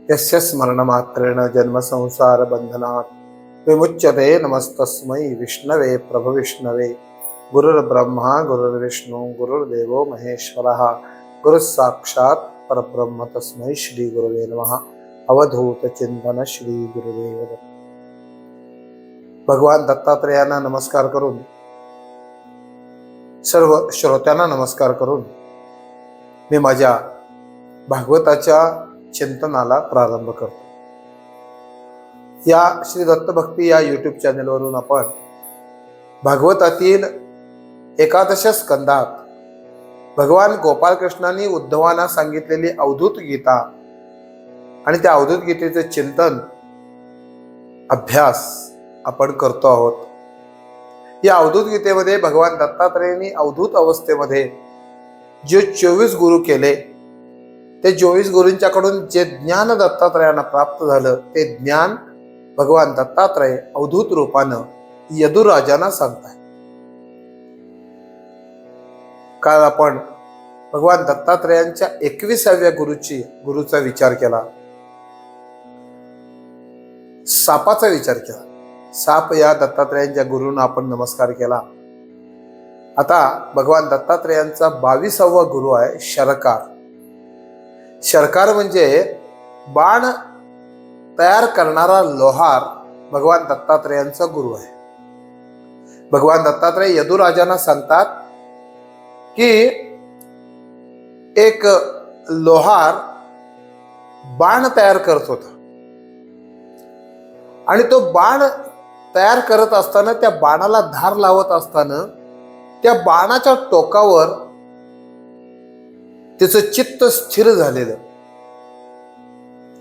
यस्य स्मरणमात्रेण जन्मसंसार बंधनात् विमुच्यते। नमस्तस्मै विष्णवे प्रभविष्णवे। गुरुर्ब्रह्मा गुरुर्विष्णु गुरुर्देवो महेश्वरः। गुरुस्साक्षात् परब्रह्म तस्मै श्री गुरुवे नमः। अवधूत चिंतन श्री गुरुदेव दत्त। भगवान दत्तात्रेयांना नमस्कार करून, सर्व श्रोत्यांना नमस्कार करून मी माझ्या भागवताच्या चिंतनाला प्रारंभ करतो। या श्री दत्त भक्ती या युट्यूब चॅनेलवरून आपण भागवतातील एकादश स्कंदात भगवान गोपाळकृष्णांनी उद्धवांना सांगितलेली अवधूत गीता आणि त्या अवधूत गीतेचे चिंतन अभ्यास आपण करतो आहोत। या अवधूत गीतेमध्ये भगवान दत्तात्रेयांनी अवधूत अवस्थेमध्ये जे 24 गुरु केले, ते 24 गुरूंच्याकडून जे ज्ञान दत्तात्रेयांना प्राप्त झालं, ते ज्ञान भगवान दत्तात्रेय अवधूत रूपानं यदुराजांना सांगताय। काल आपण भगवान दत्तात्रेयांच्या 21व्या गुरुचा विचार केला, सापाचा विचार केला। साप या दत्तात्रेयांच्या गुरूंना आपण नमस्कार केला। आता भगवान दत्तात्रेयांचा 22वा गुरु आहे शरकार। शरकार म्हणजे बाण तयार करणारा लोहार भगवान दत्तात्रेयांचा गुरु आहे। भगवान दत्तात्रेय यदुराजांना सांगतात की एक लोहार बाण तयार करत होता आणि तो बाण तयार करत असताना, त्या बाणाला धार लावत असताना, त्या बाणाच्या टोकावर त्याचं चित्त स्थिर झालेलं।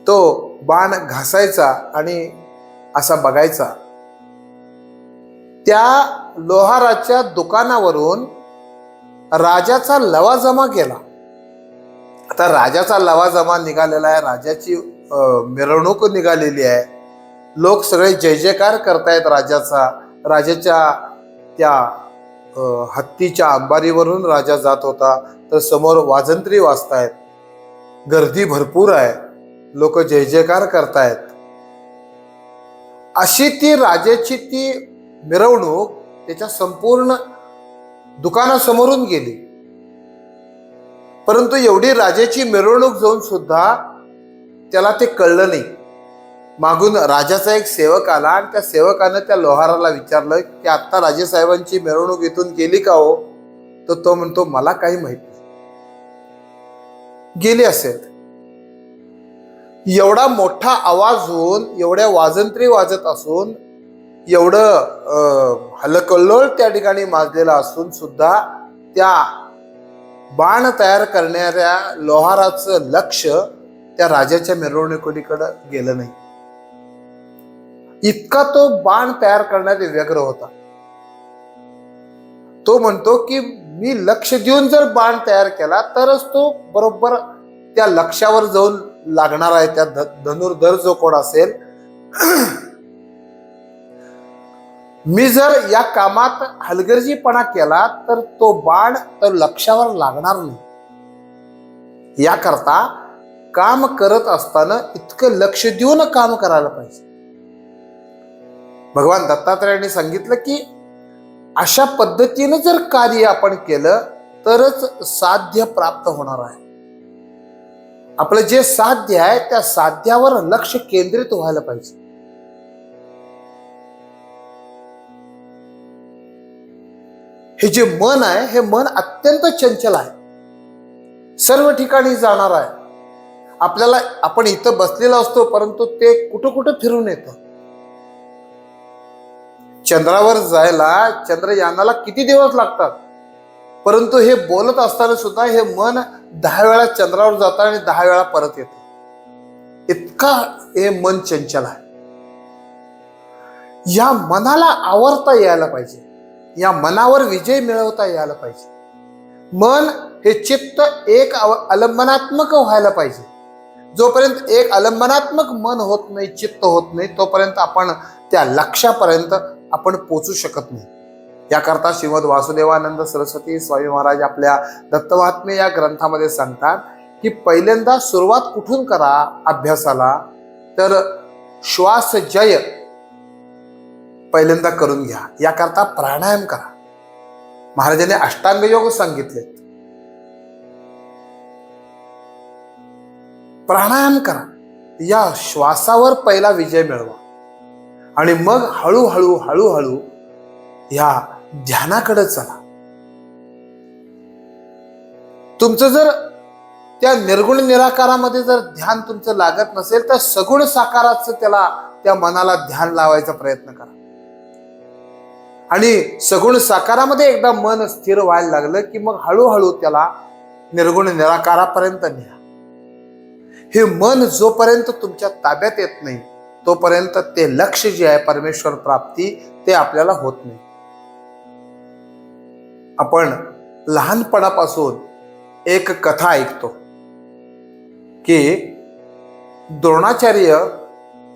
तो बाण घासायचा आणि असा बघायचा। त्या लोहाराच्या दुकानावरून राजाचा लवाजमा गेला। आता राजाचा लवाजमा निघालेला आहे, राजाची मिरवणूक निघालेली आहे। लोक सगळे जय जयकार करतायत राजाचा। राजाच्या त्या हत्तीच्या अंबारीवरून राजा जात होता, तर समोर वाजंत्री वाजतायत, गर्दी भरपूर आहे, लोक जय जयकार करतायत। अशी ती राजाची ती मिरवणूक त्याच्या संपूर्ण दुकानासमोरून गेली। परंतु एवढी राजाची मिरवणूक जाऊन सुद्धा त्याला ते कळलं नाही। मागून राजाचा एक सेवक आला आणि त्या सेवकानं त्या लोहाराला विचारलं की आता राजेसाहेबांची मिरवणूक इथून गेली का हो? तर तो म्हणतो मला काही माहित नाही, गेली असेल। एवढा मोठा आवाज होऊन, एवढ्या वाजंत्री वाजत असून, एवढं हलकल्लोळ त्या ठिकाणी माजलेला असून सुद्धा त्या बाण तयार करणाऱ्या लोहाराचं लक्ष त्या राजाच्या मिरवणुकीकडे गेलं नाही। इतका तो बाण तयार करण्यात व्यग्र होता। तो म्हणतो की मी लक्ष देऊन जर बाण तयार केला तरच तो बरोबर त्या लक्ष्यावर जाऊन लागणार आहे, त्या धनुर्धर जो कोण असेल। मी जर या कामात हलगर्जीपणा केला तर तो बाण तर लक्ष्यावर लागणार नाही। याकरता काम करत असताना इतकं लक्ष देऊन काम करायला पाहिजे। भगवान दत्तात्रेयांनी सांगितलं की अशा पद्धतीने जर कार्य आपण केलं तरच साध्य प्राप्त होणार आहे। आपलं जे साध्य आहे त्या साध्यावर लक्ष केंद्रित व्हायला पाहिजे। हे जे मन आहे, हे मन अत्यंत चंचल आहे, सर्व ठिकाणी जाणार आहे। आपल्याला आपण इथं बसलेला असतो, परंतु ते कुठं कुठं फिरून येतं। चंद्रावर जायला चंद्रयानाला किती दिवस लागतात, परंतु हे बोलत असताना सुद्धा हे मन 10 वेळा चंद्रावर जातं आणि 10 वेळा परत येतं। इतका हे मन चंचल आहे। या मनाला आवरता यायला पाहिजे, या मनावर विजय मिळवता यायला पाहिजे। मन हे चित्त एक अलंबनात्मक व्हायला पाहिजे। जोपर्यंत एक अलंबनात्मक मन होत नाही, चित्त होत नाही, तोपर्यंत आपण त्या लक्ष्यापर्यंत आपण पोचू शकत नाही। याकरता श्रीमद वासुदेवानंद सरस्वती स्वामी महाराज आपल्या दत्तमाहात्म्य या ग्रंथामध्ये सांगतात की पहिल्यांदा सुरुवात कुठून करा अभ्यासाला, तर श्वास जय पहिल्यांदा करून घ्या. याकरता प्राणायाम करा. महाराजांनी अष्टांग योग सांगितले. प्राणायाम करा. या श्वासावर पहिला विजय मिळवा आणि मग हळूहळू हळूहळू या ध्यानाकडे चला. तुमचं जर त्या निर्गुण निराकारामध्ये जर ध्यान तुमचं लागत नसेल तर सगुण साकाराचं त्या मनाला ध्यान लावायचा प्रयत्न करा. आणि सगुण साकारामध्ये एकदा मन स्थिर व्हायला लागलं की मग हळूहळू त्याला निर्गुण निराकारापर्यंत न्या. हे मन जोपर्यंत तुमच्या ताब्यात येत नाही तोपर्यंत ते लक्ष्य जे आहे परमेश्वर प्राप्ती ते आपल्याला होत नाही. आपण लहानपणापासून एक कथा ऐकतो की द्रोणाचार्य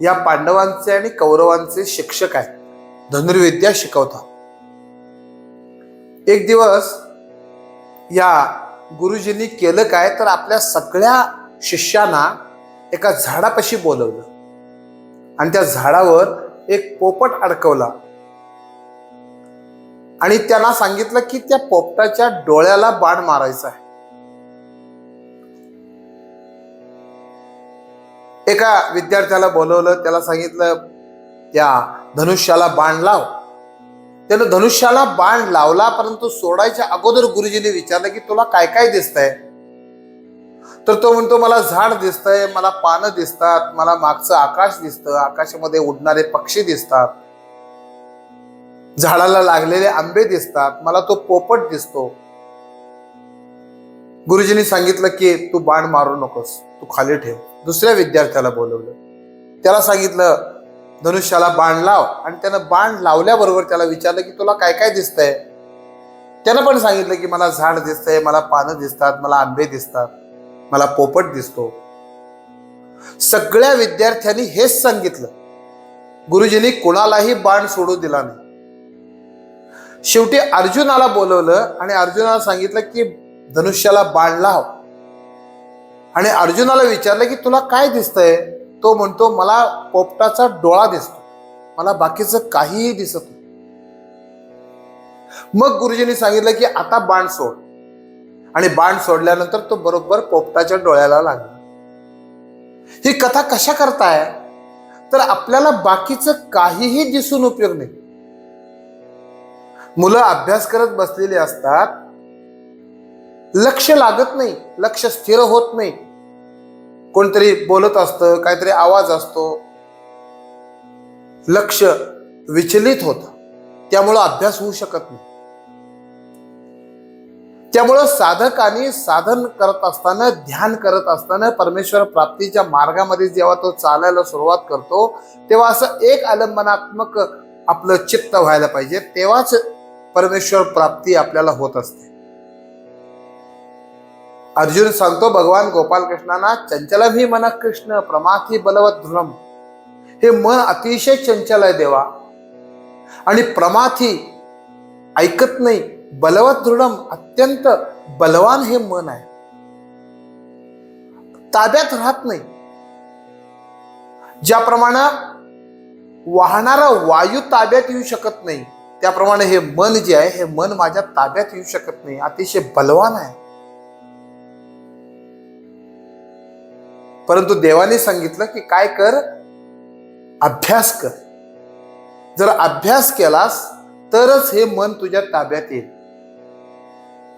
या पांडवांचे आणि कौरवांचे शिक्षक आहेत, धनुर्विद्या शिकवतात. एक दिवस या गुरुजींनी केलं काय तर आपल्या सगळ्या शिष्यांना एका झाडापाशी बोलवलं आणि त्या झाडावर एक पोपट अडकवला आणि त्यांना सांगितलं की त्या पोपटाच्या डोळ्याला बाण मारायचा आहे. एका विद्यार्थ्याला बोलवलं, त्याला सांगितलं त्या धनुष्याला बाण लाव. त्यानं धनुष्याला बाण लावला, परंतु सोडायच्या अगोदर गुरुजींनी विचारलं की तुला काय काय दिसतंय. तर तो म्हणतो मला झाड दिसतंय, मला पानं दिसतात, मला मागचं आकाश दिसतं, आकाशामध्ये उडणारे पक्षी दिसतात, झाडाला लागलेले आंबे दिसतात, मला तो पोपट दिसतो. गुरुजींनी सांगितलं की तू बाण मारू नकोस, तू खाली ठेव. दुसऱ्या विद्यार्थ्याला बोलवलं, त्याला सांगितलं धनुष्याला बाण लाव आणि त्यानं बाण लावल्याबरोबर त्याला विचारलं की तुला काय काय दिसतंय. त्यानं पण सांगितलं की मला झाड दिसतंय, मला पानं दिसतात, मला आंबे दिसतात, मला पोपट दिसतो. सगळ्या विद्यार्थ्यांनी हेच सांगितलं. गुरुजींनी कुणालाही बाण सोडू दिला नाही. शेवटी अर्जुनाला बोलवलं आणि अर्जुनाला सांगितलं की धनुष्याला बाण लाव आणि अर्जुनाला विचारलं की तुला काय दिसतंय. तो म्हणतो मला पोपटाचा डोळा दिसतो, मला बाकीचं काहीही दिसत नाही. मग गुरुजींनी सांगितलं की आता बाण सोड आणि बाण सोडल्यानंतर तो बरोबर पोपटाच्या डोळ्याला लागला. ही कथा कशा करताय तर आपल्याला बाकीचं काहीही दिसून उपयोग नाही. मुलं अभ्यास करत बसलेली असतात, लक्ष लागत नाही, लक्ष स्थिर होत नाही. कोणतरी बोलत असतं, काहीतरी आवाज असतो, लक्ष विचलित होतं, त्यामुळं अभ्यास होऊ शकत नाही. त्यामुळं साधकांनी साधन करत असताना, ध्यान करत असताना, परमेश्वर प्राप्तीच्या मार्गामध्ये जेव्हा तो चालायला सुरुवात करतो तेव्हा असं एक आलंबनात्मक आपलं चित्त व्हायला पाहिजे, तेव्हाच परमेश्वर प्राप्ती आपल्याला होत असते. अर्जुन सांगतो भगवान गोपाल कृष्णांना, चंचलम ही मन कृष्ण प्रमाथी बलवत दृढम. हे मन अतिशय चंचल आहे देवा आणि प्रमाथी ऐकत नाही, बलवत दृढम अत्यंत बलवान हे मन आहे, ताब्यात राहत नाही. ज्याप्रमाणे वाहणारा वायू ताब्यात येऊ शकत नाही त्याप्रमाणे हे मन जे आहे हे मन माझ्या ताब्यात येऊ शकत नाही, अतिशय बलवान आहे. परंतु देवाने सांगितलं की काय कर, अभ्यास कर. जर अभ्यास केलास तरच हे मन तुझ्या ताब्यात येईल.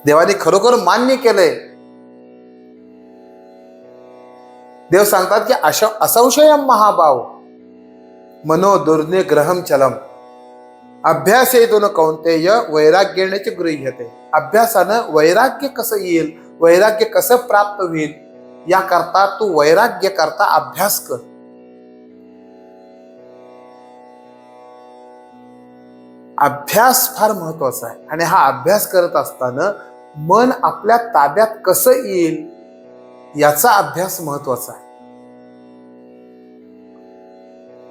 देवाने खरोखर मान्य केलंय. देव सांगतात की असंशयम महाभाव मनो दुर्निग्रहम चलम. अभ्यास येतो कौंतेय वैराग्याचे गृह्यते. अभ्यासानं वैराग्य कसं येईल, वैराग्य कसं प्राप्त होईल याकरता तू वैराग्य करता अभ्यास कर. अभ्यास फार महत्वाचा आहे आणि हा अभ्यास करत असताना मन आपल्या ताब्यात कसं येईल याचा अभ्यास महत्वाचा आहे.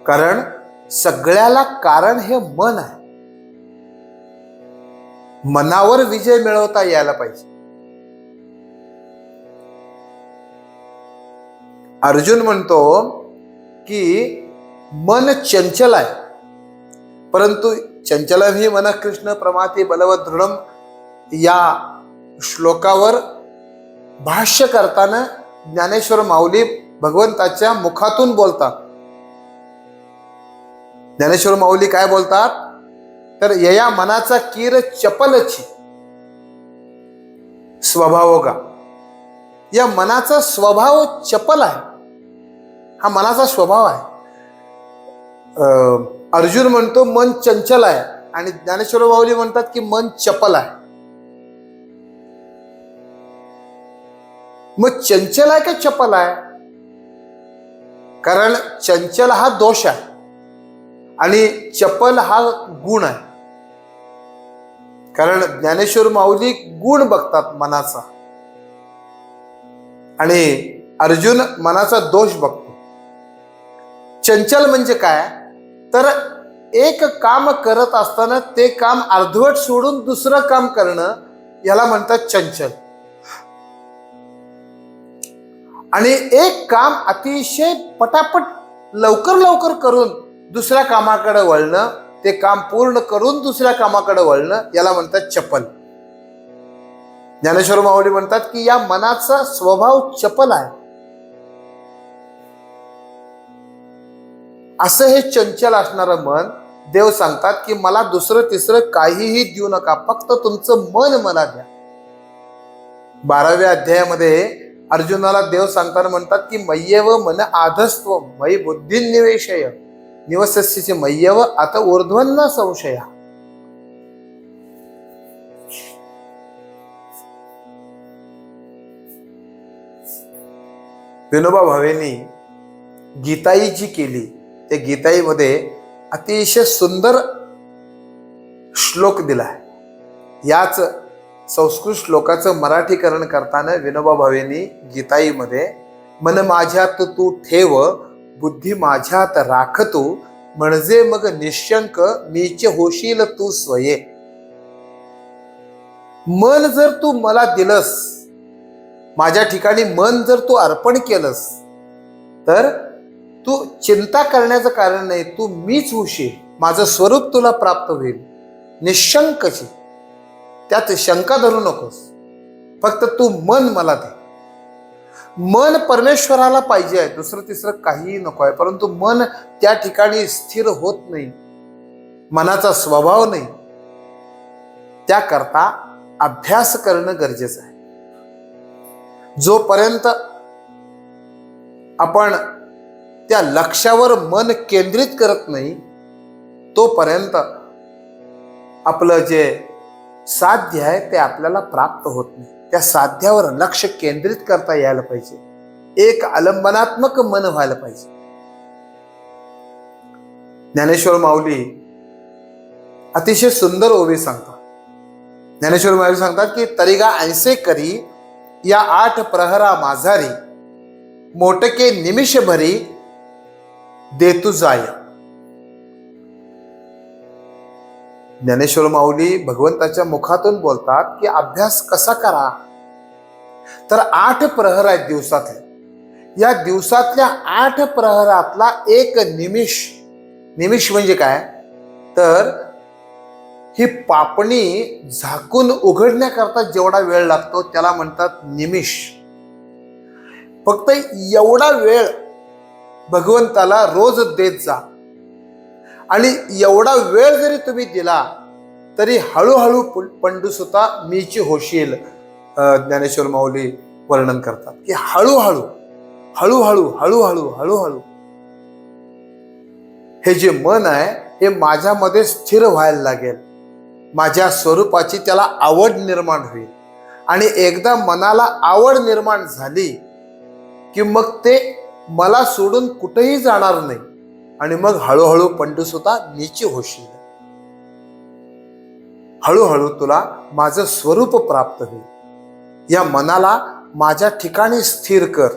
कारण सगळ्याला कारण हे मन आहे. मनावर विजय मिळवता यायला पाहिजे. अर्जुन म्हणतो की मन चंचल आहे, परंतु चंचलम ही मन कृष्ण प्रमाती बलवत दृढम या श्लोकावर भाष्य करताना ज्ञानेश्वर माऊली भगवंताच्या मुखातून बोलतात. ज्ञानेश्वर माऊली काय बोलतात तर यया मनाचा कीर चपलची स्वभाव का, या मनाचा स्वभाव चपल आहे, हा मनाचा स्वभाव आहे. अर्जुन म्हणतो मन चंचल आहे आणि ज्ञानेश्वर माऊली म्हणतात की मन चपल आहे. मग चंचल आहे का चपल आहे? कारण चंचल हा दोष आहे आणि चपल हा गुण आहे. कारण ज्ञानेश्वर माऊली गुण बघतात मनाचा आणि अर्जुन मनाचा दोष बघतो. चंचल म्हणजे काय तर एक काम करत असताना ते काम अर्धवट सोडून दुसरं काम करणं, याला म्हणतात चंचल. आणि एक काम अतिशय पटापट लवकर लवकर करून दुसऱ्या कामाकडे वळणं, ते काम पूर्ण करून दुसऱ्या कामाकडे वळणं, याला म्हणतात चपल. ज्ञानेश्वर माऊली म्हणतात की या मनाचा स्वभाव चपल आहे. असं हे चंचल असणारं मन देव सांगतात की मला दुसरं तिसरं काहीही देऊ नका, फक्त तुमचं मन मला द्या. 12व्या अध्यायामध्ये अर्जुनाला देव सांगताना म्हणतात की मय्यव मन आधस्त्व मयी बुद्धी निवेशय निवसस्यचे मय्यव आता ऊर्ध्वन्न संशया. विनोबा भावेंनी गीताई जी केली, त्या गीताईमध्ये अतिशय सुंदर श्लोक दिलाय. याच संस्कृत श्लोकाचं मराठीकरण करताना विनोबा भावेंनी गीताईमध्ये मन माझ्यात तू ठेव बुद्धी माझ्यात राखतो म्हणजे मग निशंक मीचे होशील तू स्वये. मन जर तू मला दिलंस, माझ्या ठिकाणी मन जर तू अर्पण केलंस, तर तू चिंता करण्याचं कारण नाही, तू मीच होशील, माझं स्वरूप तुला प्राप्त होईल. निशंकची, त्यात शंका धरू नकोस, फक्त तू मन मला दे. मन परमेश्वराला पाहिजे आहे, दुसरं तिसरं काहीही नको आहे, परंतु मन त्या ठिकाणी स्थिर होत नाही, मनाचा स्वभाव नाही. त्याकरता अभ्यास करणं गरजेचं आहे. जोपर्यंत आपण त्या लक्ष्यावर मन केंद्रित करत नाही, तोपर्यंत आपलं जे साध्य आहे ते आपल्याला प्राप्त होत नाही. त्या साध्यावर लक्ष केंद्रित करता यायला पाहिजे, एक आलंबनात्मक मन व्हायला पाहिजे. ज्ञानेश्वर माऊली अतिशय सुंदर ओवी सांगतात. ज्ञानेश्वर माऊली सांगतात की तरिगा ऐसे करी या 8 प्रहरा माझारी मोटके निमिष भरी देतू जाय. ज्ञानेश्वर माऊली भगवंताच्या मुखातून बोलतात की अभ्यास कसा करा, तर 8 प्रहर आहेत दिवसातले. या दिवसातल्या 8 प्रहरातला एक निमिष, निमिष म्हणजे काय तर ही पापणी झाकून उघडण्याकरता जेवढा वेळ लागतो त्याला म्हणतात निमिष. फक्त एवढा वेळ भगवंताला रोज देत जा, आणि एवढा वेळ जरी तुम्ही दिला तरी हळूहळू पंडुसुता मीची होशील. ज्ञानेश्वर माऊली वर्णन करतात की हळूहळू हळूहळू हळूहळू हळूहळू हे जे मन आहे हे माझ्यामध्ये स्थिर व्हायला लागेल, माझ्या स्वरूपाची त्याला आवड निर्माण होईल. आणि एकदा मनाला आवड निर्माण झाली की मग ते मला सोडून कुठेही जाणार नाही, आणि मग हळूहळू पंडुसुता मीची होशील. हळूहळू तुला माझं स्वरूप प्राप्त होईल. या मनाला माझ्या ठिकाणी स्थिर कर.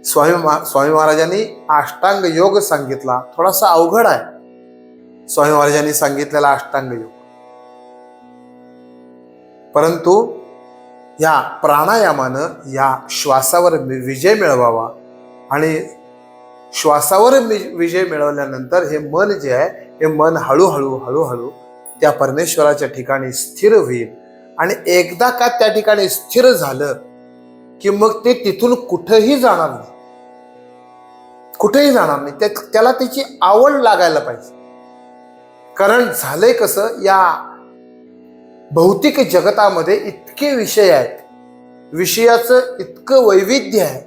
स्वामी महाराजांनी अष्टांग योग सांगितला, थोडासा अवघड आहे स्वामी महाराजांनी सांगितलेला अष्टांग योग, परंतु या प्राणायामानं या श्वासावर विजय मिळवावा आणि श्वासावर विजय मिळवल्यानंतर हे मन जे आहे हे मन हळूहळू हळूहळू त्या परमेश्वराच्या ठिकाणी स्थिर होईल आणि एकदा का त्या ठिकाणी स्थिर झालं की मग ते तिथून कुठेही जाणार नाही, कुठेही जाणार नाही. त्याला त्याची आवड लागायला पाहिजे. कारण झालंय कसं, या भौतिक जगतामध्ये इतके विषय आहेत, विषयाचं इतकं वैविध्य आहे.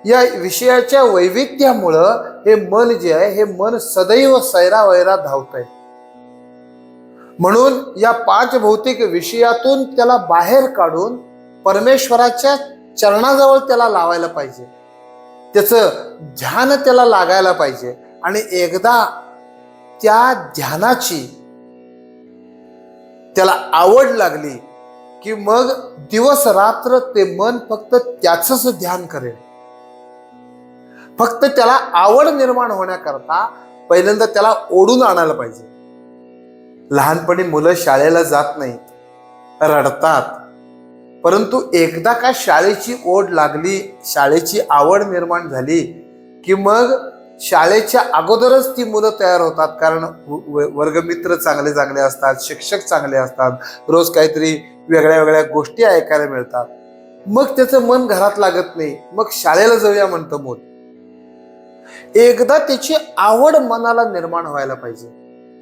या विषयाच्या वैविध्यामुळं हे मन जे आहे हे मन सदैव सैरावैरा धावतंय. म्हणून या 5 भौतिक विषयातून त्याला बाहेर काढून परमेश्वराच्या चरणाजवळ त्याला लावायला पाहिजे, त्याचं ध्यान त्याला लागायला पाहिजे. आणि एकदा त्या ध्यानाची त्याला आवड लागली की मग दिवस रात्र ते मन फक्त त्याचंच ध्यान करेल. फक्त त्याला आवड निर्माण होण्याकरता पहिल्यांदा त्याला ओढून आणायला पाहिजे. लहानपणी मुलं शाळेला जात नाहीत, रडतात, परंतु एकदा का शाळेची ओढ लागली, शाळेची आवड निर्माण झाली की मग शाळेच्या अगोदरच ती मुलं तयार होतात. कारण वर्गमित्र चांगले चांगले असतात, शिक्षक चांगले असतात, रोज काहीतरी वेगळ्या वेगळ्या गोष्टी ऐकायला मिळतात. मग त्याचं मन घरात लागत नाही, मग शाळेला जाऊया म्हणतं मूल. एकदा त्याची आवड मनाला निर्माण व्हायला पाहिजे.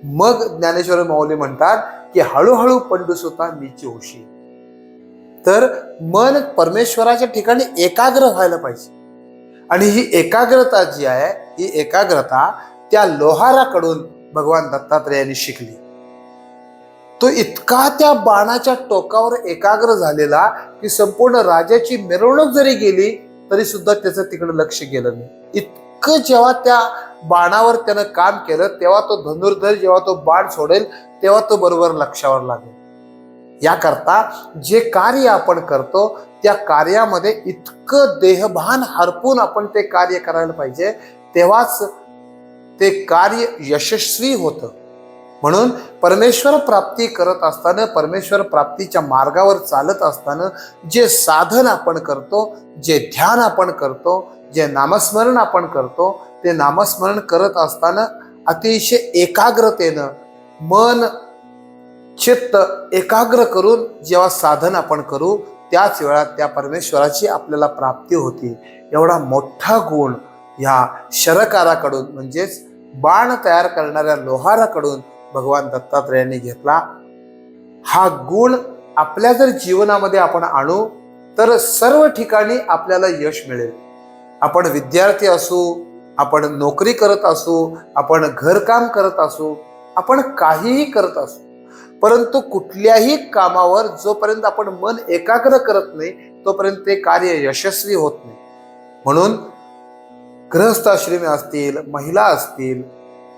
मग ज्ञानेश्वर माऊली म्हणतात की हळूहळू पंडुसुता मीची होशी. तर मन परमेश्वराच्या ठिकाणी एकाग्र व्हायला पाहिजे. आणि ही एकाग्रता जी आहे ही एकाग्रता त्या लोहाराकडून भगवान दत्तात्रेयांनी शिकली. तो इतका त्या बाणाच्या टोकावर एकाग्र झालेला की संपूर्ण राजाची मिरवणूक जरी गेली तरी सुद्धा त्याचं तिकडे लक्ष गेलं नाही. इतकं जेव्हा त्या बाणावर त्यानं काम केलं तेव्हा तो धनुर्धर जेव्हा तो बाण सोडेल तेव्हा तो बरोबर लक्षावर लागेल. याकरता जे कार्य आपण करतो त्या कार्यामध्ये इतकं देहभान हरपून आपण ते कार्य करायला पाहिजे, तेव्हाच ते कार्य यशस्वी होतं. म्हणून परमेश्वर प्राप्ती करत असताना, परमेश्वर प्राप्तीच्या मार्गावर चालत असताना जे साधन आपण करतो, जे ध्यान आपण करतो, जे नामस्मरण आपण करतो, ते नामस्मरण करत असताना अतिशय एकाग्रतेनं मन चित्त एकाग्र करून जेव्हा साधन आपण करू त्याच वेळात त्या परमेश्वराची आपल्याला प्राप्ती होती. एवढा मोठा गुण ह्या शरकाराकडून म्हणजेच बाण तयार करणाऱ्या लोहाराकडून भगवान दत्तात्रेयांनी घेतला. हा गुण आपल्या जर जीवनामध्ये आपण आणू तर सर्व ठिकाणी आपल्याला यश मिळेल. आपण विद्यार्थी असू, आपण नोकरी करत असू, आपण घरकाम करत असू, आपण काहीही करत असू, परंतु कुठल्याही कामावर जोपर्यंत आपण मन एकाग्र करत नाही तोपर्यंत ते कार्य यशस्वी होत नाही. म्हणून गृहस्थ आश्रमी असतील, महिला असतील,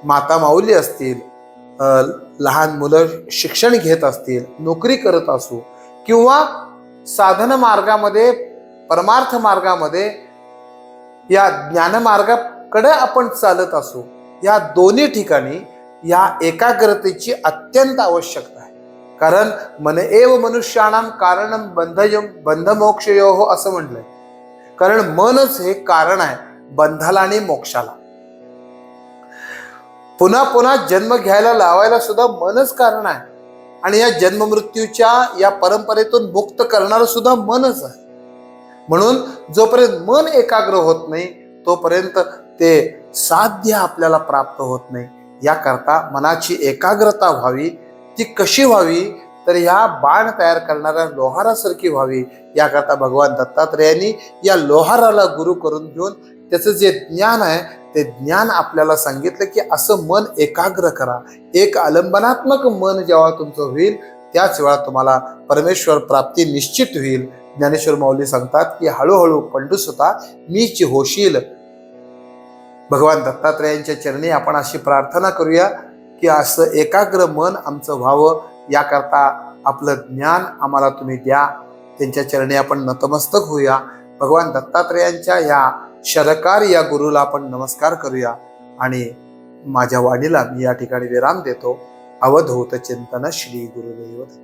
माता माऊली असतील, लहान मुलं शिक्षण घेत असतील, नोकरी करत असू किंवा साधन मार्गामध्ये परमार्थ मार्गामध्ये या ज्ञानमार्गाकडे आपण चालत असू, या दोन्ही ठिकाणी या एकाग्रतेची अत्यंत आवश्यकता आहे. कारण मन एव मनुष्याणाम कारणम बंधमोक्षयोः असं म्हटलंय. कारण मनच हे कारण आहे बंधाला आणि मोक्षाला. पुन्हा पुन्हा जन्म घ्यायला लावायला सुद्धा मनच कारण आहे. आणि या जन्म मृत्यूच्या या परंपरेतून मुक्त करणारं सुद्धा मनच आहे. म्हणून जोपर्यंत मन एकाग्र होत नाही तोपर्यंत ते साध्य आपल्याला प्राप्त होत नाही. याकरता मनाची एकाग्रता व्हावी. ती कशी व्हावी तर ह्या बाण तयार करणाऱ्या लोहारासारखी व्हावी. याकरता भगवान दत्तात्रेयांनी या लोहाराला गुरु करून घेऊन त्याचं जे ज्ञान आहे ते ज्ञान आपल्याला सांगितलं की असं मन एकाग्र करा. एक आलंबनात्मक मन जेव्हा तुमचं होईल त्याच वेळा तुम्हाला परमेश्वर प्राप्ती निश्चित होईल. ज्ञानेश्वर माऊली सांगतात की हळूहळू पंडुसुता मीची होशील. भगवान दत्तात्रेयांच्या चरणी आपण अशी प्रार्थना करूया की असं एकाग्र मन आमचं व्हावं. याकरता आपलं ज्ञान आम्हाला तुम्ही द्या. त्यांच्या चरणी आपण नतमस्तक होऊया. भगवान दत्तात्रेयांच्या या शरकार या गुरुला आपण नमस्कार करूया. आणि माझ्या वाणीला मी या ठिकाणी विराम देतो. अवधूत चिंतन श्री गुरुदेव दत्त.